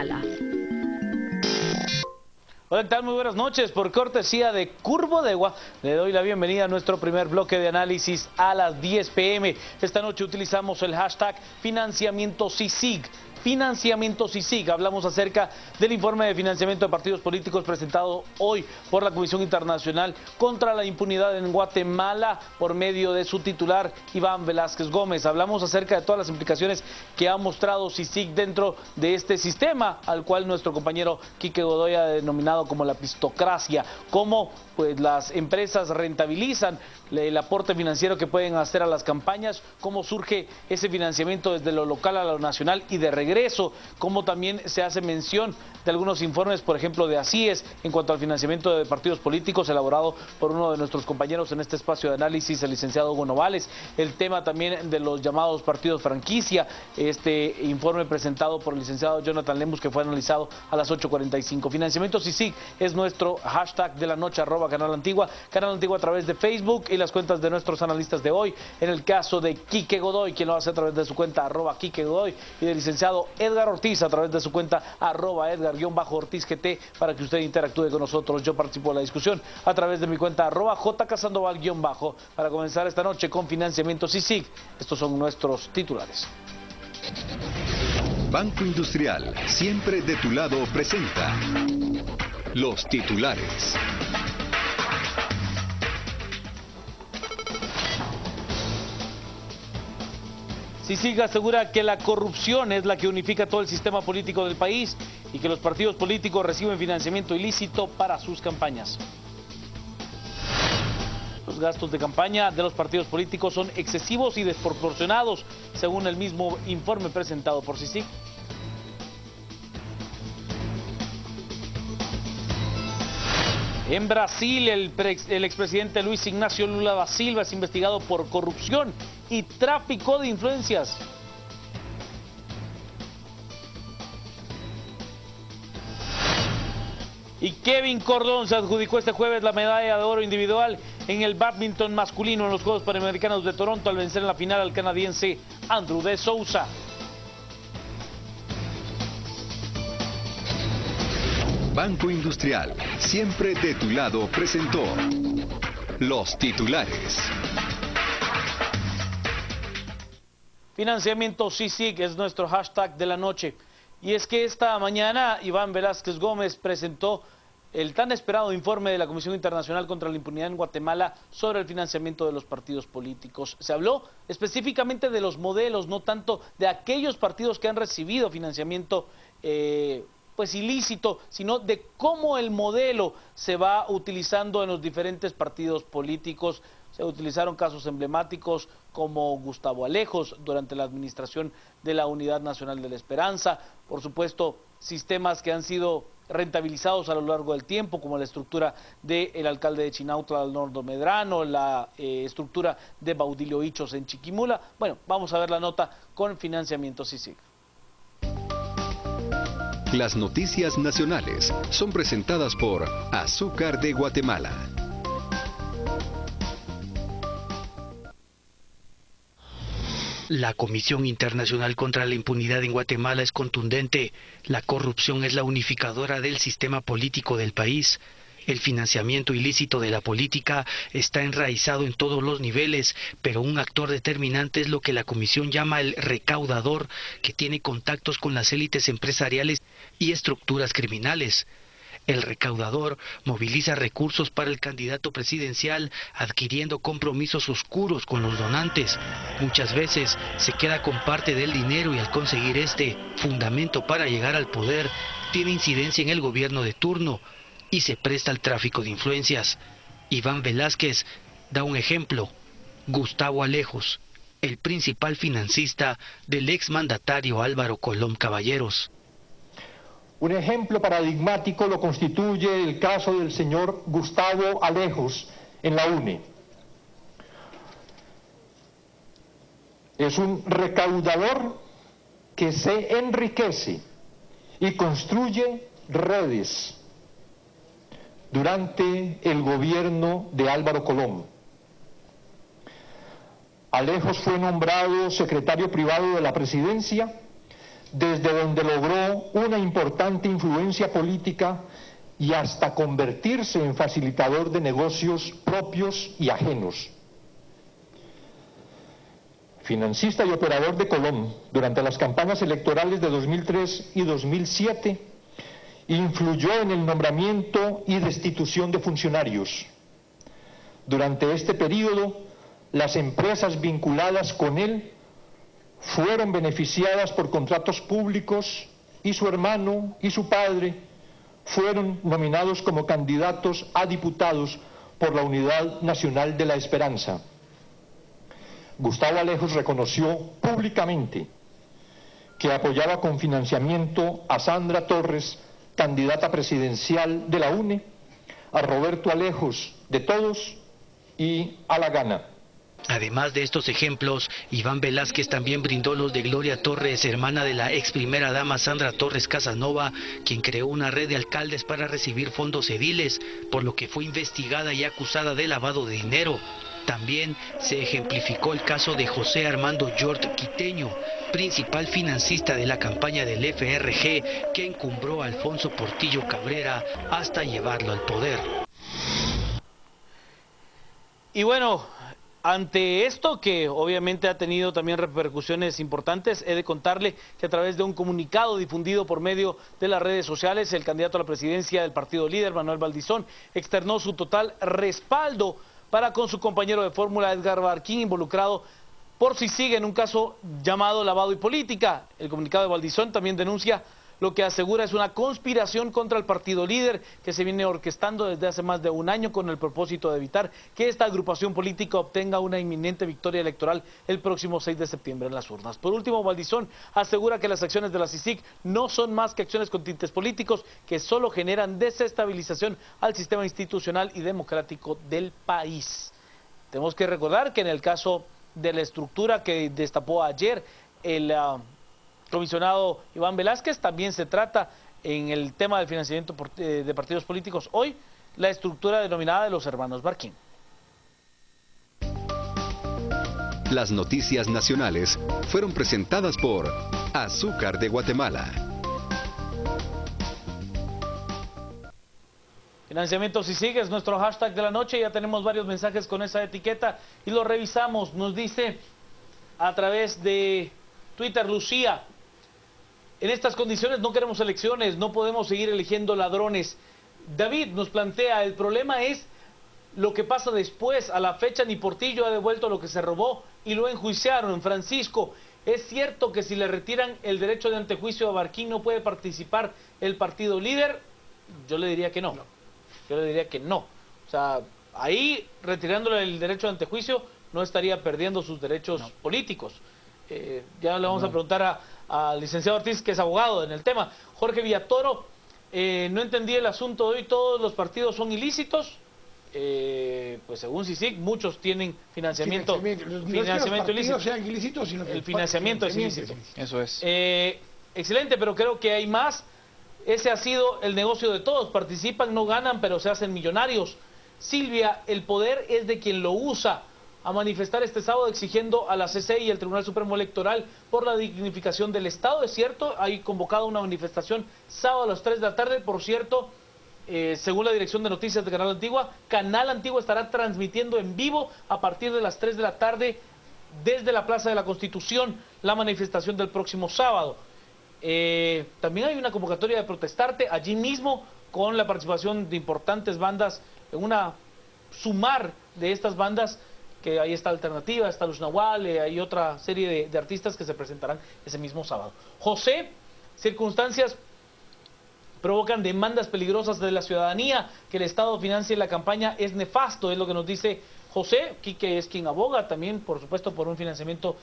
Guatemala. Hola, ¿qué tal? Muy buenas noches. Por cortesía de Curvo de Agua, le doy la bienvenida a nuestro primer bloque de análisis a las 10 p.m. Esta noche utilizamos el hashtag financiamiento CICIG. Financiamiento CICIG. Hablamos acerca del informe de financiamiento de partidos políticos presentado hoy por la Comisión Internacional contra la Impunidad en Guatemala por medio de su titular Iván Velázquez Gómez. Hablamos acerca de todas las implicaciones que ha mostrado CICIG dentro de este sistema, al cual nuestro compañero Quique Godoy ha denominado como la pistocracia, cómo pues las empresas rentabilizan el aporte financiero que pueden hacer a las campañas, cómo surge ese financiamiento desde lo local a lo nacional y de regreso, cómo también se hace mención de algunos informes, por ejemplo, de ACIES en cuanto al financiamiento de partidos políticos elaborado por uno de nuestros compañeros en este espacio de análisis, el licenciado Hugo Novales, el tema también de los llamados partidos franquicia, este informe presentado por el licenciado Jonathan Lemus que fue analizado a las 8:45. Financiamiento CICIG es nuestro hashtag de la noche, @Canal Antigua a través de Facebook y las cuentas de nuestros analistas de hoy. En el caso de Quique Godoy, quien lo hace a través de su cuenta @Quique Godoy, y del licenciado Edgar Ortiz a través de su cuenta @Edgar_OrtizGT, para que usted interactúe con nosotros. Yo participo de la discusión a través de mi cuenta @JCasandoval_, para comenzar esta noche con financiamiento CICIG. Estos son nuestros titulares. Banco Industrial, siempre de tu lado, presenta los titulares. CICIG asegura que la corrupción es la que unifica todo el sistema político del país y que los partidos políticos reciben financiamiento ilícito para sus campañas. Los gastos de campaña de los partidos políticos son excesivos y desproporcionados, según el mismo informe presentado por CICIG. En Brasil, el expresidente Luis Ignacio Lula da Silva es investigado por corrupción y tráfico de influencias. Y Kevin Cordón se adjudicó este jueves la medalla de oro individual en el bádminton masculino en los Juegos Panamericanos de Toronto al vencer en la final al canadiense Andrew de Souza. Banco Industrial, siempre de tu lado, presentó los titulares. Financiamiento CICIG es nuestro hashtag de la noche. Y es que esta mañana Iván Velázquez Gómez presentó el tan esperado informe de la Comisión Internacional contra la Impunidad en Guatemala sobre el financiamiento de los partidos políticos. Se habló específicamente de los modelos, no tanto de aquellos partidos que han recibido financiamiento pues ilícito, sino de cómo el modelo se va utilizando en los diferentes partidos políticos. Se utilizaron casos emblemáticos como Gustavo Alejos durante la administración de la Unidad Nacional de la Esperanza, por supuesto sistemas que han sido rentabilizados a lo largo del tiempo, como la estructura del alcalde de Chinautla, Alnordo Medrano, la estructura de Baudilio Hichos en Chiquimula. Bueno, vamos a ver la nota con financiamiento CICIG. Las noticias nacionales son presentadas por Azúcar de Guatemala. La Comisión Internacional contra la Impunidad en Guatemala es contundente. La corrupción es la unificadora del sistema político del país. El financiamiento ilícito de la política está enraizado en todos los niveles, pero un actor determinante es lo que la Comisión llama el recaudador, que tiene contactos con las élites empresariales y estructuras criminales. El recaudador moviliza recursos para el candidato presidencial, adquiriendo compromisos oscuros con los donantes. Muchas veces se queda con parte del dinero y al conseguir este fundamento para llegar al poder, tiene incidencia en el gobierno de turno y se presta al tráfico de influencias. Iván Velázquez da un ejemplo: Gustavo Alejos, el principal financista del exmandatario Álvaro Colom Caballeros. Un ejemplo paradigmático lo constituye el caso del señor Gustavo Alejos en la UNE. Es un recaudador que se enriquece y construye redes durante el gobierno de Álvaro Colom. Alejos fue nombrado secretario privado de la presidencia desde donde logró una importante influencia política y hasta convertirse en facilitador de negocios propios y ajenos. Financista y operador de Colón, durante las campañas electorales de 2003 y 2007, influyó en el nombramiento y destitución de funcionarios. Durante este periodo, las empresas vinculadas con él fueron beneficiadas por contratos públicos y su hermano y su padre fueron nominados como candidatos a diputados por la Unidad Nacional de la Esperanza. Gustavo Alejos reconoció públicamente que apoyaba con financiamiento a Sandra Torres, candidata presidencial de la UNE, a Roberto Alejos de Todos y a La Gana. Además de estos ejemplos, Iván Velázquez también brindó los de Gloria Torres, hermana de la ex primera dama Sandra Torres Casanova, quien creó una red de alcaldes para recibir fondos ediles, por lo que fue investigada y acusada de lavado de dinero. También se ejemplificó el caso de José Armando Yort Quiteño, principal financista de la campaña del FRG, que encumbró a Alfonso Portillo Cabrera hasta llevarlo al poder. Y bueno, ante esto, que obviamente ha tenido también repercusiones importantes, he de contarle que a través de un comunicado difundido por medio de las redes sociales, el candidato a la presidencia del partido líder, Manuel Valdizón, externó su total respaldo para con su compañero de fórmula, Edgar Barquín, involucrado por CICIG en un caso llamado lavado y política. El comunicado de Valdizón también denuncia lo que asegura es una conspiración contra el partido líder que se viene orquestando desde hace más de un año con el propósito de evitar que esta agrupación política obtenga una inminente victoria electoral el próximo 6 de septiembre en las urnas. Por último, Valdizón asegura que las acciones de la CICIG no son más que acciones con tintes políticos que solo generan desestabilización al sistema institucional y democrático del país. Tenemos que recordar que en el caso de la estructura que destapó ayer el comisionado Iván Velázquez, también se trata en el tema del financiamiento de partidos políticos hoy, la estructura denominada de los hermanos Barquín. Las noticias nacionales fueron presentadas por Azúcar de Guatemala. Financiamiento CICIG es nuestro hashtag de la noche, ya tenemos varios mensajes con esa etiqueta y lo revisamos. Nos dice a través de Twitter Lucía: en estas condiciones no queremos elecciones, no podemos seguir eligiendo ladrones. David nos plantea, el problema es lo que pasa después. A la fecha ni Portillo ha devuelto lo que se robó y lo enjuiciaron. Francisco, ¿es cierto que si le retiran el derecho de antejuicio a Barquín no puede participar el partido líder? Yo le diría que no. Yo le diría que no. O sea, ahí retirándole el derecho de antejuicio no estaría perdiendo sus derechos políticos. Ya le vamos a preguntar al licenciado Ortiz, que es abogado en el tema. Jorge Villatoro, no entendí el asunto de hoy, ¿todos los partidos son ilícitos? Pues según CICIG, muchos tienen financiamiento, financiamiento ilícito. Sean ilícitos, sino que el financiamiento es ilícito. Eso es. Excelente, pero creo que hay más. Ese ha sido el negocio de todos. Participan, no ganan, pero se hacen millonarios. Silvia, el poder es de quien lo usa. A manifestar este sábado exigiendo a la CCI y al Tribunal Supremo Electoral por la dignificación del Estado. Es cierto, hay convocado una manifestación sábado a las 3 de la tarde. Por cierto, según la Dirección de Noticias de Canal Antigua estará transmitiendo en vivo a partir de las 3 de la tarde desde la Plaza de la Constitución la manifestación del próximo sábado. También hay una convocatoria de protestarte allí mismo con la participación de importantes bandas, en una sumar de estas bandas, que ahí está Alternativa, está Luz Nahual, hay otra serie de artistas que se presentarán ese mismo sábado. José, circunstancias provocan demandas peligrosas de la ciudadanía, que el Estado financie la campaña es nefasto, es lo que nos dice José. Quique es quien aboga también, por supuesto, por un financiamiento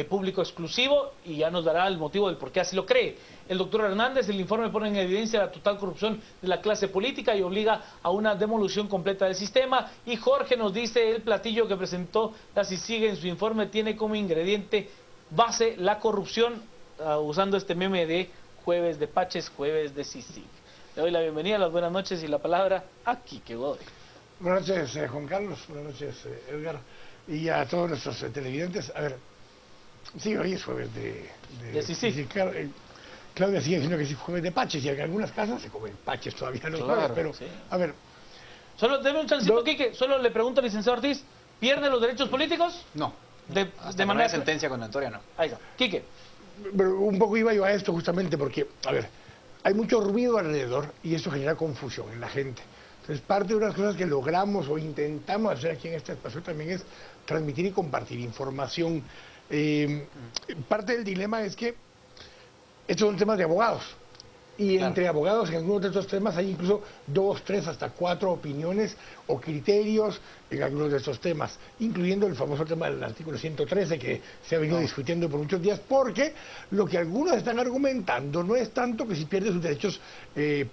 público exclusivo, y ya nos dará el motivo del por qué así lo cree. El doctor Hernández, el informe pone en evidencia la total corrupción de la clase política y obliga a una demolición completa del sistema. Y Jorge nos dice, el platillo que presentó la CICIG en su informe tiene como ingrediente base la corrupción, usando este meme de jueves de Paches, jueves de CICIG. Le doy la bienvenida, las buenas noches y la palabra a Quique Godoy. Buenas noches, Juan Carlos, buenas noches, Edgar, y a todos nuestros televidentes. A ver, sí, hoy es jueves de CICIG. Claudia sigue diciendo que sí jueves de paches, y en algunas casas se comen paches todavía los jueves, pero, sí. a ver... Solo, deme un chancito, Quique, solo le pregunto al licenciado Ortiz, ¿pierde los derechos políticos? No. De manera sentencia condenatoria, no. Ahí está. Quique. Pero un poco iba yo a esto justamente porque, a ver, hay mucho ruido alrededor y eso genera confusión en la gente. Entonces, parte de las cosas que logramos o intentamos hacer aquí en este espacio también es transmitir y compartir información. Parte del dilema es que estos son temas de abogados. Y entre abogados en algunos de estos temas hay incluso 2, 3, hasta 4 opiniones o criterios en algunos de estos temas, incluyendo el famoso tema del artículo 113 que se ha venido discutiendo por muchos días, porque lo que algunos están argumentando no es tanto que si pierde sus derechos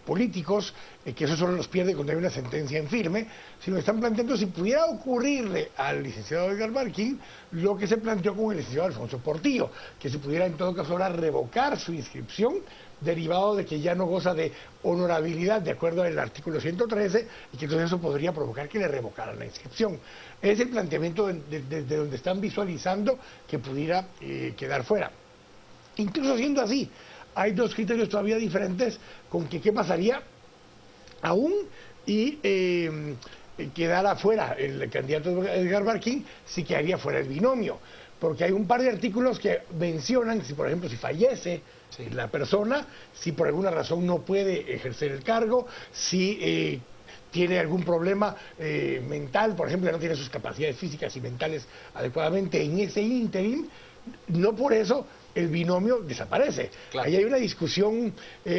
políticos, que eso solo los pierde cuando hay una sentencia en firme, sino que están planteando si pudiera ocurrirle al licenciado Edgar Barquín lo que se planteó con el licenciado Alfonso Portillo, que se pudiera en todo caso ahora revocar su inscripción, derivado de que ya no goza de honorabilidad de acuerdo al artículo 113 y que entonces eso podría provocar que le revocaran la inscripción. Es el planteamiento desde donde están visualizando que pudiera quedar fuera. Incluso siendo así, hay 2 criterios todavía diferentes con que qué pasaría aún y quedara fuera el candidato Edgar Barquín, si quedaría fuera el binomio. Porque hay un par de artículos que mencionan, si por ejemplo si fallece la persona, si por alguna razón no puede ejercer el cargo, si tiene algún problema mental, por ejemplo, ya no tiene sus capacidades físicas y mentales adecuadamente en ese ínterin, no por eso el binomio desaparece. Claro. Ahí hay una discusión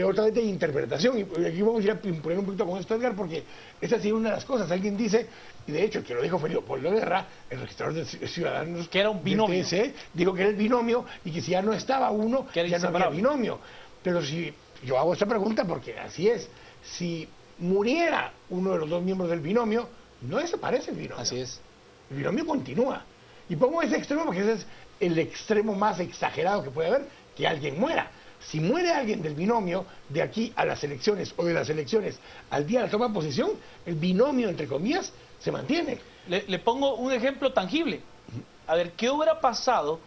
otra vez de interpretación, y aquí vamos a ir a imponer un poquito con esto, Edgar, porque esa sí es una de las cosas. Alguien dice, y de hecho el que lo dijo fue Leopoldo Guerra, el registrador de ciudadanos, que era un binomio, TSE, dijo que era el binomio y que si ya no estaba uno, ya no había binomio. Pero si yo hago esta pregunta porque así es, si muriera uno de los 2 miembros del binomio, no desaparece el binomio. Así es. El binomio continúa. Y pongo ese extremo porque ese es el extremo más exagerado que puede haber, que alguien muera. Si muere alguien del binomio, de aquí a las elecciones o de las elecciones al día de la toma de posesión, el binomio, entre comillas, se mantiene. Le pongo un ejemplo tangible. A ver, ¿qué hubiera pasado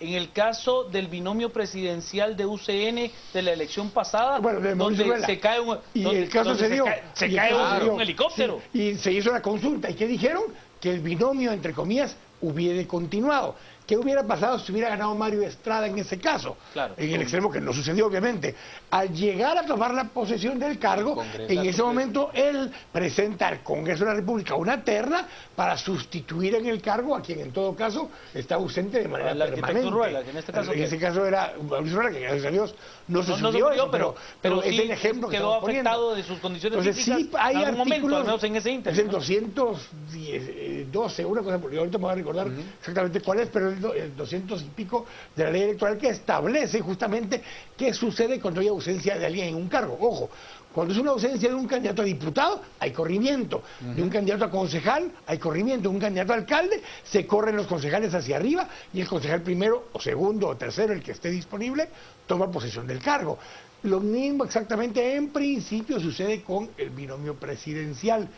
en el caso del binomio presidencial de UCN de la elección pasada, bueno, donde se cae un, el caso se dio, se cae un helicóptero? Sí, y se hizo la consulta. ¿Y qué dijeron? Que el binomio, entre comillas, hubiera continuado. ¿Qué hubiera pasado si hubiera ganado Mario Estrada en ese caso? Claro, en el extremo que no sucedió, obviamente. Al llegar a tomar la posesión del cargo, en ese momento él presenta al Congreso de la República una terna para sustituir en el cargo a quien en todo caso está ausente de manera permanente. Ruela, que en este caso era Mauricio Ruela, que gracias a Dios no sucedió eso, pero es el ejemplo que quedó afectado de sus condiciones físicas. Sí, hay en algún momento, al artículos, menos en ese ínter, es el 212, una cosa, porque ahorita me voy a recordar exactamente cuál es, pero el 200 y pico de la ley electoral que establece justamente qué sucede cuando hay ausencia de alguien en un cargo. Ojo, cuando es una ausencia de un candidato a diputado, hay corrimiento. De un candidato a concejal, hay corrimiento. De un candidato a alcalde, se corren los concejales hacia arriba y el concejal primero, o segundo, o tercero, el que esté disponible, toma posesión del cargo. Lo mismo exactamente en principio sucede con el binomio presidencial.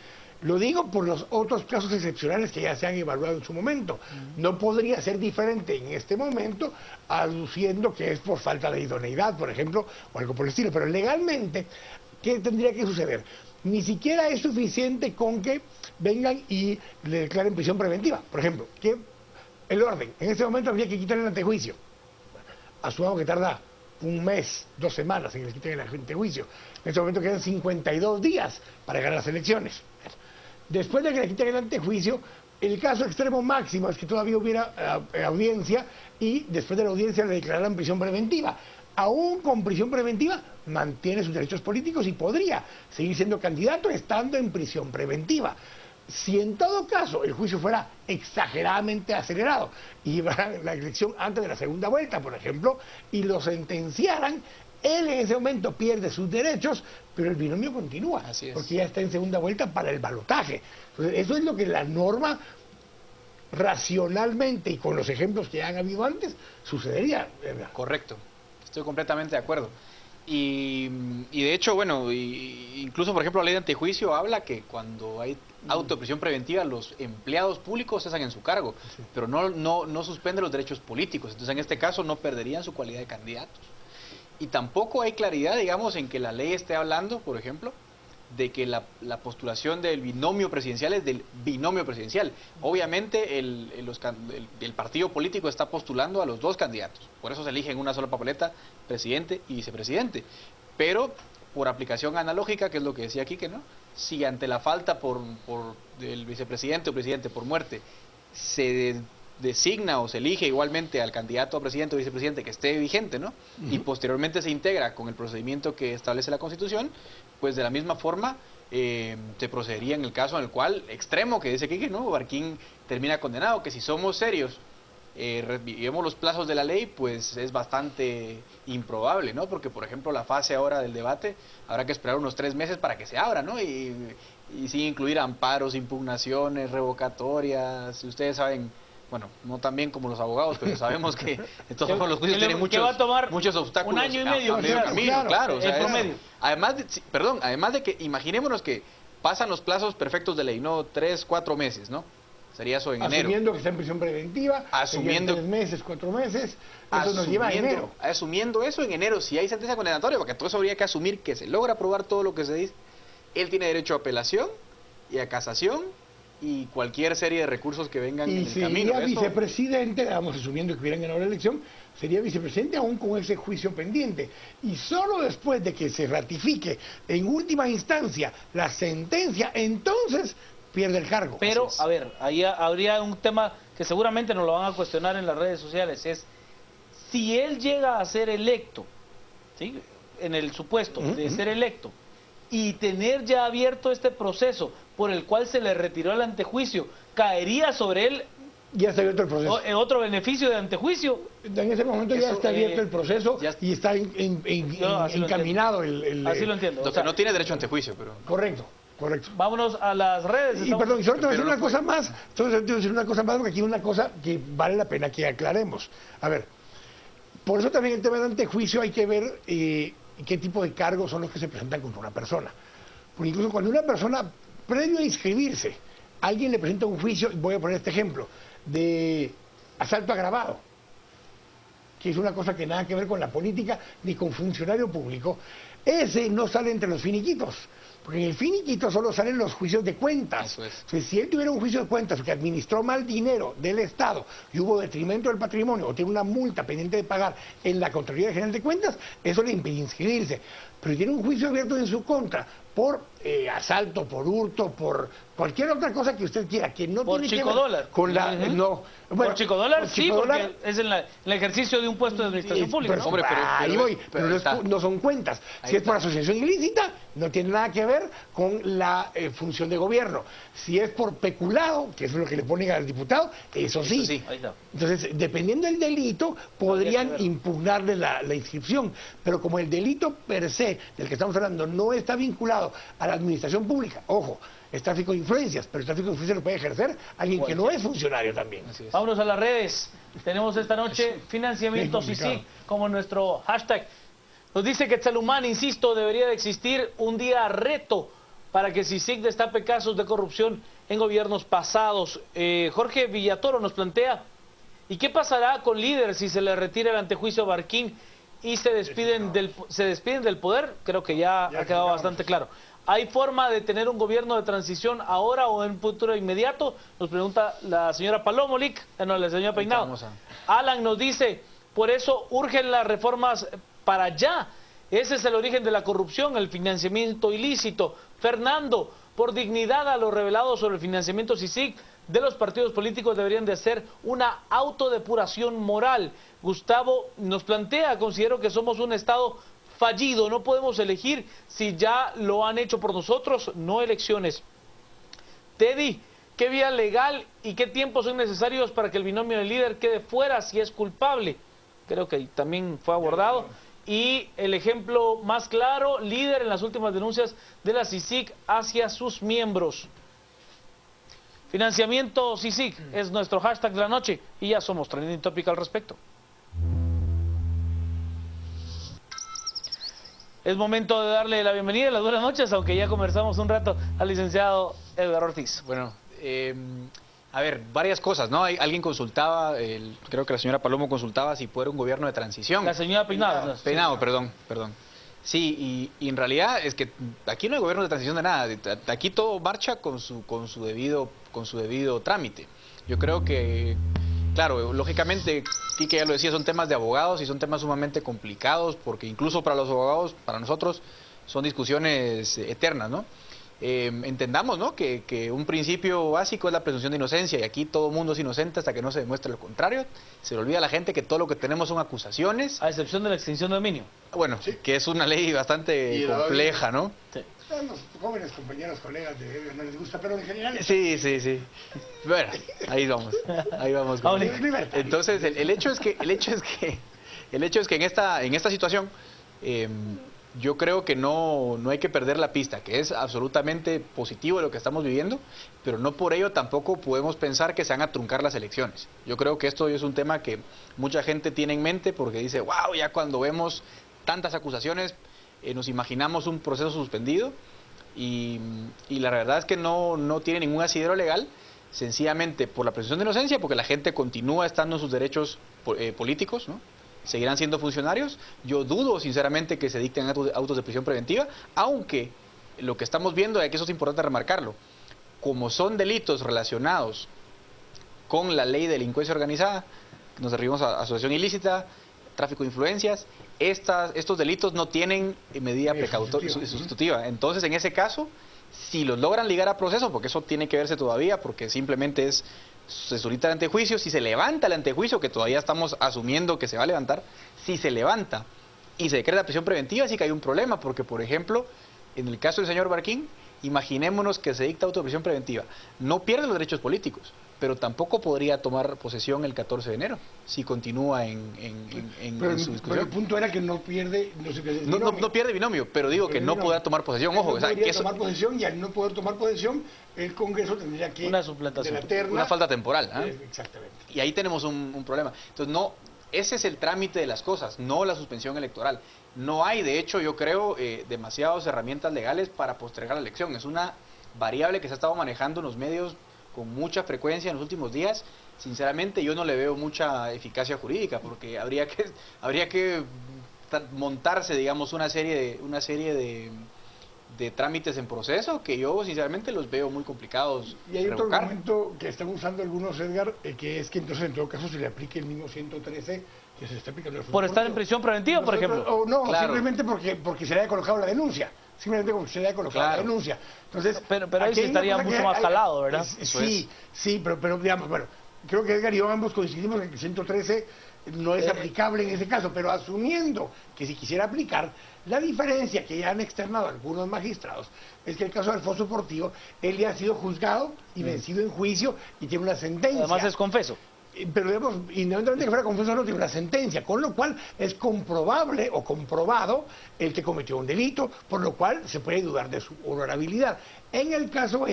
Lo digo por los otros casos excepcionales que ya se han evaluado en su momento. No podría ser diferente en este momento, aduciendo que es por falta de idoneidad, por ejemplo, o algo por el estilo. Pero legalmente, ¿qué tendría que suceder? Ni siquiera es suficiente con que vengan y le declaren prisión preventiva. Por ejemplo, que el orden, en este momento habría que quitarle el antejuicio. Asumamos que tarda un mes, 2 semanas en que le quiten el antejuicio. En este momento quedan 52 días para ganar las elecciones. Después de que le quiten el antejuicio, el caso extremo máximo es que todavía hubiera audiencia y después de la audiencia le declararan prisión preventiva. Aún con prisión preventiva mantiene sus derechos políticos y podría seguir siendo candidato estando en prisión preventiva. Si en todo caso el juicio fuera exageradamente acelerado y llevaran la elección antes de la segunda vuelta, por ejemplo, y lo sentenciaran, él en ese momento pierde sus derechos, pero el binomio continúa, porque ya está en segunda vuelta para el balotaje. Entonces, eso es lo que la norma racionalmente y con los ejemplos que han habido antes sucedería, ¿verdad? Correcto, estoy completamente de acuerdo. Y de hecho, bueno, incluso por ejemplo la ley de antejuicio habla que cuando hay autoprisión preventiva los empleados públicos cesan en su cargo, pero no suspende los derechos políticos. Entonces en este caso no perderían su cualidad de candidatos. Y tampoco hay claridad, digamos, en que la ley esté hablando, por ejemplo, de que la postulación del binomio presidencial es del binomio presidencial. Obviamente el partido político está postulando a los dos candidatos, por eso se eligen una sola papeleta, presidente y vicepresidente. Pero por aplicación analógica, que es lo que decía Quique, ¿no? Si ante la falta del vicepresidente o presidente por muerte se designa o se elige igualmente al candidato a presidente o vicepresidente que esté vigente, ¿no? Y posteriormente se integra con el procedimiento que establece la Constitución, pues de la misma forma se procedería en el caso en el cual, extremo que dice Quique, ¿no? Barquín termina condenado, que si somos serios, vemos los plazos de la ley, pues es bastante improbable, ¿no? Porque, por ejemplo, la fase ahora del debate, habrá que esperar unos 3 meses para que se abra, ¿no? Y sin incluir amparos, impugnaciones, revocatorias, si ustedes saben. Bueno, no tan bien como los abogados, pero sabemos que todos los juicios tienen muchos obstáculos. Un año y medio. A medio camino, claro. O sea, promedio. Además de que imaginémonos que pasan los plazos perfectos de ley, no 3, 4 meses, ¿no? Sería eso en enero. Asumiendo que está en prisión preventiva, asumiendo 3 meses, 4 meses, eso nos lleva a enero. Asumiendo eso en enero, si hay sentencia condenatoria, porque todo eso habría que asumir que se logra probar todo lo que se dice, él tiene derecho a apelación y a casación y cualquier serie de recursos que vengan en el camino. Y sería vicepresidente, vamos asumiendo que hubieran ganado la elección, sería vicepresidente aún con ese juicio pendiente. Y solo después de que se ratifique en última instancia la sentencia, entonces pierde el cargo. Pero, a ver, ahí habría un tema que seguramente nos lo van a cuestionar en las redes sociales, es si él llega a ser electo, ¿sí? En el supuesto de ser electo, y tener ya abierto este proceso por el cual se le retiró el antejuicio, caería sobre él ya está abierto el proceso. Otro beneficio de antejuicio. En ese momento ya está abierto el proceso y está encaminado así lo entiendo. O sea, no tiene derecho a antejuicio, pero... Correcto. Vámonos a las redes. Y perdón, y solo te voy a decir una cosa más. Solo te voy a decir una cosa más, porque aquí hay una cosa que vale la pena que aclaremos. A ver, por eso también el tema de antejuicio hay que ver qué tipo de cargos son los que se presentan contra una persona. Porque incluso cuando una persona, previo a inscribirse, alguien le presenta un juicio, voy a poner este ejemplo, de asalto agravado, que es una cosa que nada que ver con la política ni con funcionario público, ese no sale entre los finiquitos. Porque en el finiquito solo salen los juicios de cuentas. Eso es. Entonces, si él tuviera un juicio de cuentas que administró mal dinero del Estado y hubo detrimento del patrimonio o tiene una multa pendiente de pagar en la Contraloría General de Cuentas, eso le impide inscribirse. Pero si tiene un juicio abierto en su contra por asalto, por hurto, por cualquier otra cosa que usted quiera, que no por tiene chico que ver dólar. con la... no, bueno, por chico dólar, por sí, chico porque dólar, es en el ejercicio de un puesto de administración pública. Pero, ¿no? Hombre, ahí voy, pero no son cuentas. Si es por asociación ilícita, no tiene nada que ver con la función de gobierno. Si es por peculado, que es lo que le ponen al diputado, eso sí. Sí. Ahí está. Entonces, dependiendo del delito, podrían impugnarle la inscripción. Pero como el delito per se, del que estamos hablando, no está vinculado a la administración pública, ojo, es tráfico de influencias, pero el tráfico de influencias lo puede ejercer alguien que no es funcionario también. Así es. Vámonos a las redes. Tenemos esta noche financiamiento CICIG como nuestro hashtag. Nos dice que Quetzalumán, insisto, debería de existir un día reto para que CICIG destape casos de corrupción en gobiernos pasados. Jorge Villatoro nos plantea, ¿y qué pasará con Líder si se le retira el antejuicio a Barquín y se despiden del poder? Creo que ya ha quedado bastante claro. ¿Hay forma de tener un gobierno de transición ahora o en un futuro inmediato? Nos pregunta la señora Palomolic, la señora Peinado. Alan nos dice, por eso urgen las reformas para allá. Ese es el origen de la corrupción, el financiamiento ilícito. Fernando, por dignidad a lo revelado sobre el financiamiento CICIG de los partidos políticos deberían de hacer una autodepuración moral. Gustavo nos plantea, considero que somos un Estado fallido, no podemos elegir si ya lo han hecho por nosotros, no elecciones. Teddy, ¿qué vía legal y qué tiempos son necesarios para que el binomio del Líder quede fuera si es culpable? Creo que también fue abordado. Y el ejemplo más claro, Líder en las últimas denuncias de la CICIG hacia sus miembros. Financiamiento CICIG es nuestro hashtag de la noche y ya somos trending topic al respecto. Es momento de darle la bienvenida y las buenas noches, aunque ya conversamos un rato al licenciado Edgar Ortiz. Bueno, A ver, varias cosas, ¿no? Alguien consultaba, creo que la señora Palomo consultaba si fuera un gobierno de transición. La señora Peinado. Peinado, perdón. Sí, y en realidad es que aquí no hay gobierno de transición de nada. Aquí todo marcha con su debido trámite. Yo creo que, claro, lógicamente, Quique ya lo decía, son temas de abogados y son temas sumamente complicados, porque incluso para los abogados, para nosotros, son discusiones eternas, ¿no? Entendamos, ¿no?, que un principio básico es la presunción de inocencia, y aquí todo mundo es inocente hasta que no se demuestre lo contrario. Se le olvida a la gente que todo lo que tenemos son acusaciones. A excepción de la extinción de dominio. Bueno, sí, que es una ley bastante compleja, ¿no? Sí. A los jóvenes compañeros, colegas de ellos no les gusta, pero en general... Sí. Bueno, ahí vamos. Entonces, el hecho es que en esta situación... yo creo que no hay que perder la pista, que es absolutamente positivo lo que estamos viviendo, pero no por ello tampoco podemos pensar que se van a truncar las elecciones. Yo creo que esto es un tema que mucha gente tiene en mente porque dice, wow, ya cuando vemos tantas acusaciones nos imaginamos un proceso suspendido y la verdad es que no tiene ningún asidero legal, sencillamente por la presunción de inocencia, porque la gente continúa estando en sus derechos políticos, ¿no? Seguirán siendo funcionarios. Yo dudo sinceramente que se dicten autos de prisión preventiva, aunque lo que estamos viendo, y que eso es importante remarcarlo, como son delitos relacionados con la ley de delincuencia organizada, nos referimos a asociación ilícita, tráfico de influencias, estos delitos no tienen medida sustitutiva. Entonces, en ese caso, si los logran ligar a proceso, porque eso tiene que verse todavía, porque simplemente se solicita el antejuicio, si se levanta el antejuicio, que todavía estamos asumiendo que se va a levantar, si se levanta y se decreta prisión preventiva, sí que hay un problema, porque por ejemplo, en el caso del señor Barquín, imaginémonos que se dicta auto de prisión preventiva, no pierde los derechos políticos, pero tampoco podría tomar posesión el 14 de enero, si continúa en su discusión. Pero el punto era que no pierde... No pierde binomio, pero digo que no podrá tomar posesión, ojo. No podría tomar posesión, y al no poder tomar posesión, el Congreso tendría que... Una suplantación. Una falta temporal. Exactamente. Y ahí tenemos un problema. Entonces, ese es el trámite de las cosas, no la suspensión electoral. No hay, de hecho, yo creo, demasiadas herramientas legales para postergar la elección. Es una variable que se ha estado manejando en los medios con mucha frecuencia en los últimos días. Sinceramente, yo no le veo mucha eficacia jurídica, porque habría que montarse, digamos, una serie de trámites en proceso que yo sinceramente los veo muy complicados. Y hay otro argumento que están usando algunos, Edgar, que es que entonces en todo caso se le aplique el mismo 113 que se está aplicando. ¿Por estar en prisión preventiva, por ejemplo? O no, claro. Simplemente porque se le haya colocado la denuncia. Simplemente porque se le haya colocado la denuncia. Entonces, pero ahí sí estaría mucho más calado, ¿verdad? Sí, pero digamos, bueno, creo que Edgar y yo ambos coincidimos en que el 113 no es aplicable en ese caso, pero asumiendo que si quisiera aplicar, la diferencia que ya han externado algunos magistrados es que el caso de Alfonso Portillo, él ya ha sido juzgado y vencido en juicio y tiene una sentencia. Además es confeso. Pero digamos, independientemente de que fuera confeso, no tiene una sentencia, con lo cual es comprobable o comprobado el que cometió un delito, por lo cual se puede dudar de su honorabilidad. En el caso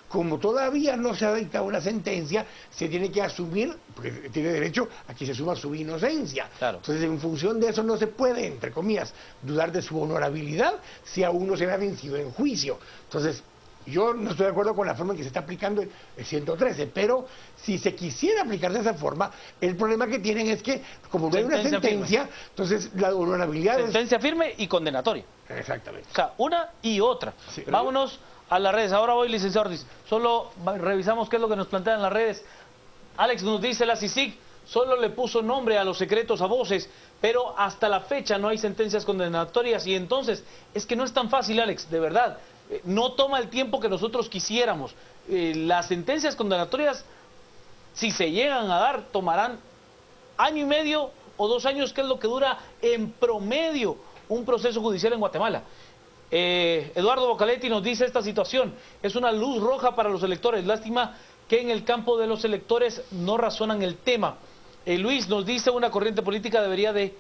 como todavía no se ha dictado una sentencia, se tiene que asumir, porque tiene derecho a que se asuma su inocencia. Claro. Entonces, en función de eso no se puede, entre comillas, dudar de su honorabilidad si aún no se ha vencido en juicio. Entonces, yo no estoy de acuerdo con la forma en que se está aplicando el 113, pero si se quisiera aplicar de esa forma, el problema que tienen es que, como no hay una sentencia, entonces la honorabilidad sentencia firme y condenatoria. Exactamente. O sea, una y otra. Sí, vámonos a las redes. Ahora voy, licenciado Ortiz. Solo revisamos qué es lo que nos plantean en las redes. Alex nos dice, la CICIG solo le puso nombre a los secretos a voces, pero hasta la fecha no hay sentencias condenatorias. Y entonces, es que no es tan fácil, Alex, de verdad. No toma el tiempo que nosotros quisiéramos. Las sentencias condenatorias, si se llegan a dar, tomarán año y medio o 2 años, que es lo que dura en promedio un proceso judicial en Guatemala. Eduardo Bocaletti nos dice, esta situación es una luz roja para los electores. Lástima que en el campo de los electores no razonan el tema. Luis nos dice, una corriente política debería de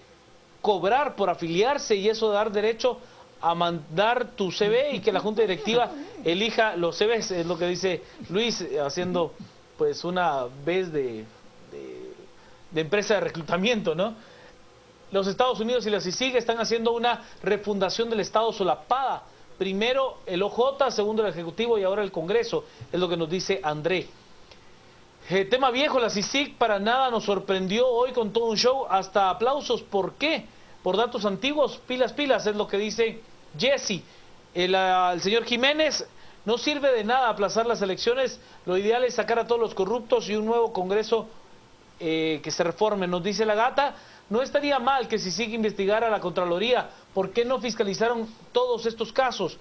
cobrar por afiliarse y eso dar derecho a mandar tu CV y que la junta directiva elija los CVs, es lo que dice Luis, haciendo pues una vez de empresa de reclutamiento, ¿no? Los Estados Unidos y la CICIG están haciendo una refundación del Estado solapada. Primero el OJ, segundo el Ejecutivo y ahora el Congreso, es lo que nos dice André. Tema viejo, la CICIG para nada nos sorprendió hoy con todo un show, hasta aplausos. ¿Por qué? Por datos antiguos, pilas, pilas, es lo que dice Jesse. El señor Jiménez, no sirve de nada aplazar las elecciones, lo ideal es sacar a todos los corruptos y un nuevo Congreso que se reforme. Nos dice la gata, no estaría mal que CICIG investigara a la Contraloría, ¿por qué no fiscalizaron todos estos casos?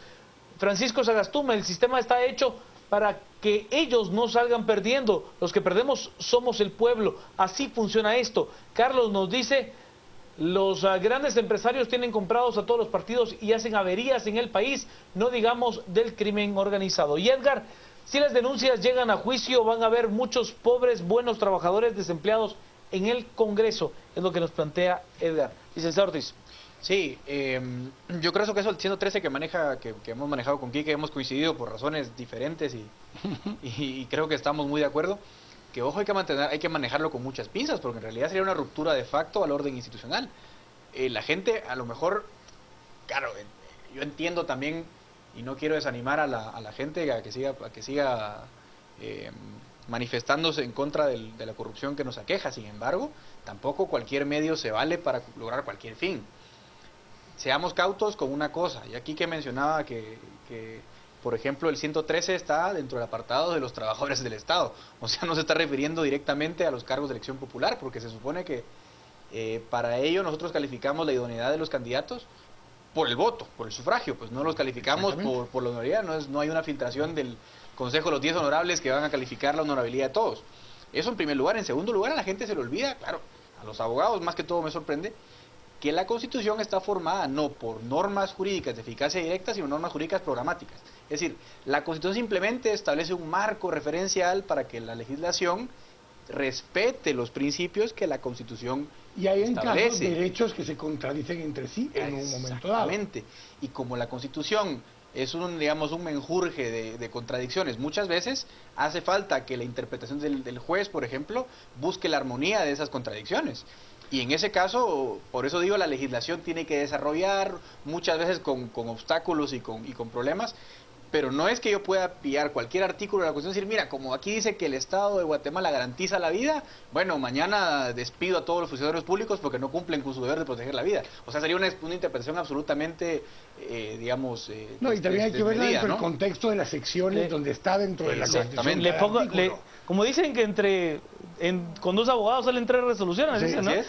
Francisco Sagastume, el sistema está hecho para que ellos no salgan perdiendo, los que perdemos somos el pueblo, así funciona esto. Carlos nos dice, los grandes empresarios tienen comprados a todos los partidos y hacen averías en el país, no digamos del crimen organizado. Y Edgar, si las denuncias llegan a juicio, van a haber muchos pobres, buenos trabajadores desempleados en el Congreso, es lo que nos plantea Edgar. Licenciado Ortiz. Sí, yo creo que eso el 113 que hemos manejado con Quique, hemos coincidido por razones diferentes y creo que estamos muy de acuerdo, que ojo, hay que manejarlo con muchas pinzas, porque en realidad sería una ruptura de facto al orden institucional. La gente, a lo mejor, claro, yo entiendo también, y no quiero desanimar a la gente a que siga manifestándose en contra de la corrupción que nos aqueja. Sin embargo, tampoco cualquier medio se vale para lograr cualquier fin. Seamos cautos con una cosa, y aquí que mencionaba que por ejemplo, el 113 está dentro del apartado de los trabajadores del Estado, o sea, no se está refiriendo directamente a los cargos de elección popular, porque se supone que para ello nosotros calificamos la idoneidad de los candidatos por el voto, por el sufragio, pues no los calificamos por la honorabilidad, no hay una filtración del Consejo de los 10 honorables que van a calificar la honorabilidad de todos. Eso en primer lugar. En segundo lugar, a la gente se le olvida, claro, a los abogados más que todo me sorprende, que la Constitución está formada no por normas jurídicas de eficacia directa, sino normas jurídicas programáticas. Es decir, la Constitución simplemente establece un marco referencial para que la legislación respete los principios que la Constitución y hay en establece. Casos derechos que se contradicen entre sí en un momento dado. Exactamente. Y como la Constitución es un menjurje de contradicciones, muchas veces hace falta que la interpretación del juez, por ejemplo, busque la armonía de esas contradicciones. Y en ese caso, por eso digo, la legislación tiene que desarrollar muchas veces con obstáculos y con problemas, pero no es que yo pueda pillar cualquier artículo de la Constitución y decir, mira, como aquí dice que el Estado de Guatemala garantiza la vida, bueno, mañana despido a todos los funcionarios públicos porque no cumplen con su deber de proteger la vida. O sea, sería una interpretación absolutamente, digamos... no, y también hay que ver dentro del contexto de las secciones donde está dentro de la Constitución. Como dicen que con dos abogados salen 3 resoluciones, sí, dicen, ¿no? es.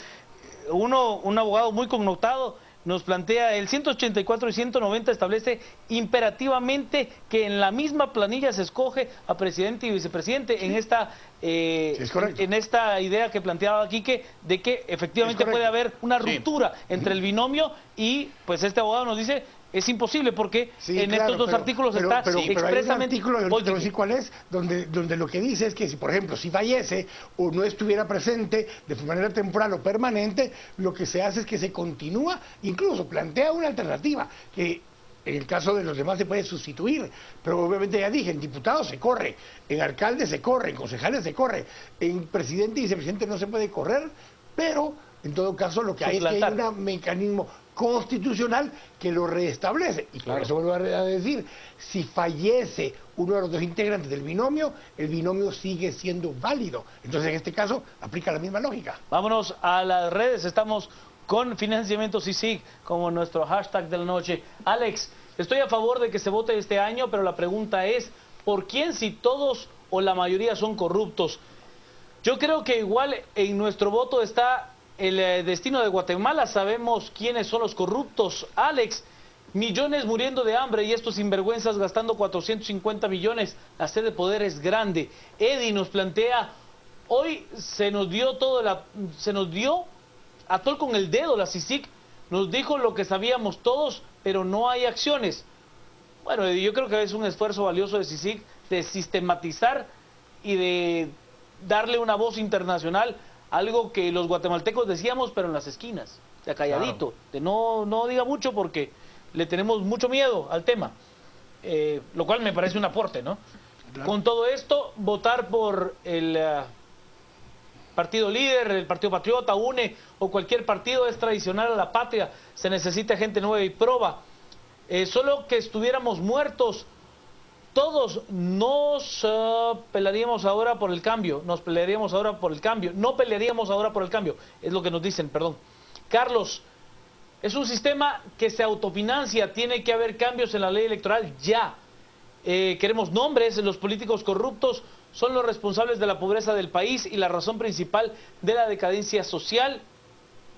Un abogado muy connotado nos plantea, el 184 y 190 establece imperativamente que en la misma planilla se escoge a presidente y vicepresidente. En esta en esta idea que planteaba Quique, de que efectivamente puede haber una ruptura entre el binomio, y pues este abogado nos dice es imposible porque estos dos artículos está expresamente... Pero hay un artículo, te voy a decir cuál es, donde lo que dice es que si, por ejemplo, si fallece o no estuviera presente de manera temporal o permanente, lo que se hace es que se continúa, incluso plantea una alternativa, que en el caso de los demás se puede sustituir, pero obviamente ya dije, en diputados se corre, en alcaldes se corre, en concejales se corre, en presidente y vicepresidente no se puede correr, pero en todo caso lo que hay es que hay un mecanismo constitucional que lo reestablece. Y por eso vuelvo a decir, si fallece uno de los dos integrantes del binomio, el binomio sigue siendo válido. Entonces en este caso aplica la misma lógica. Vámonos a las redes, estamos con Financiamiento CICIG como nuestro hashtag de la noche. Alex, estoy a favor de que se vote este año, pero la pregunta es, ¿por quién si todos o la mayoría son corruptos? Yo creo que igual en nuestro voto está el destino de Guatemala. Sabemos quiénes son los corruptos. Alex, millones muriendo de hambre y estos sinvergüenzas gastando 450 millones. La sed de poder es grande. Eddie nos plantea, hoy se nos dio atol con el dedo la CICIG, nos dijo lo que sabíamos todos, pero no hay acciones. Bueno, yo creo que es un esfuerzo valioso de CICIG de sistematizar y de darle una voz internacional, algo que los guatemaltecos decíamos, pero en las esquinas, de calladito, de no diga mucho porque le tenemos mucho miedo al tema, lo cual me parece un aporte, ¿no? Con todo esto, votar por el partido líder, el Partido Patriota, UNE o cualquier partido es traicionar a la patria. Se necesita gente nueva y proba. Solo que estuviéramos muertos todos nos pelearíamos ahora por el cambio, nos pelearíamos ahora por el cambio, no pelearíamos ahora por el cambio, es lo que nos dicen, perdón. Carlos, es un sistema que se autofinancia, tiene que haber cambios en la ley electoral ya. Queremos nombres, los políticos corruptos son los responsables de la pobreza del país y la razón principal de la decadencia social.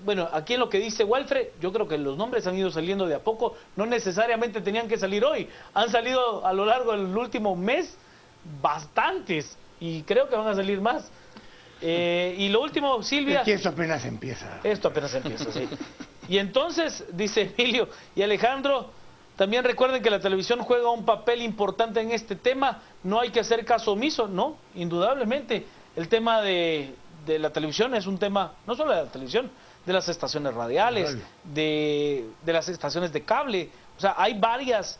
Bueno, aquí en lo que dice Walfred, yo creo que los nombres han ido saliendo de a poco, no necesariamente tenían que salir hoy, han salido a lo largo del último mes bastantes y creo que van a salir más. Y lo último, Silvia... Es que esto apenas empieza. Esto apenas empieza, sí. Y entonces, dice Emilio y Alejandro, también recuerden que la televisión juega un papel importante en este tema, no hay que hacer caso omiso, ¿no? Indudablemente, el tema de la televisión es un tema, no solo de la televisión, de las estaciones radiales, de las estaciones de cable. O sea, hay varias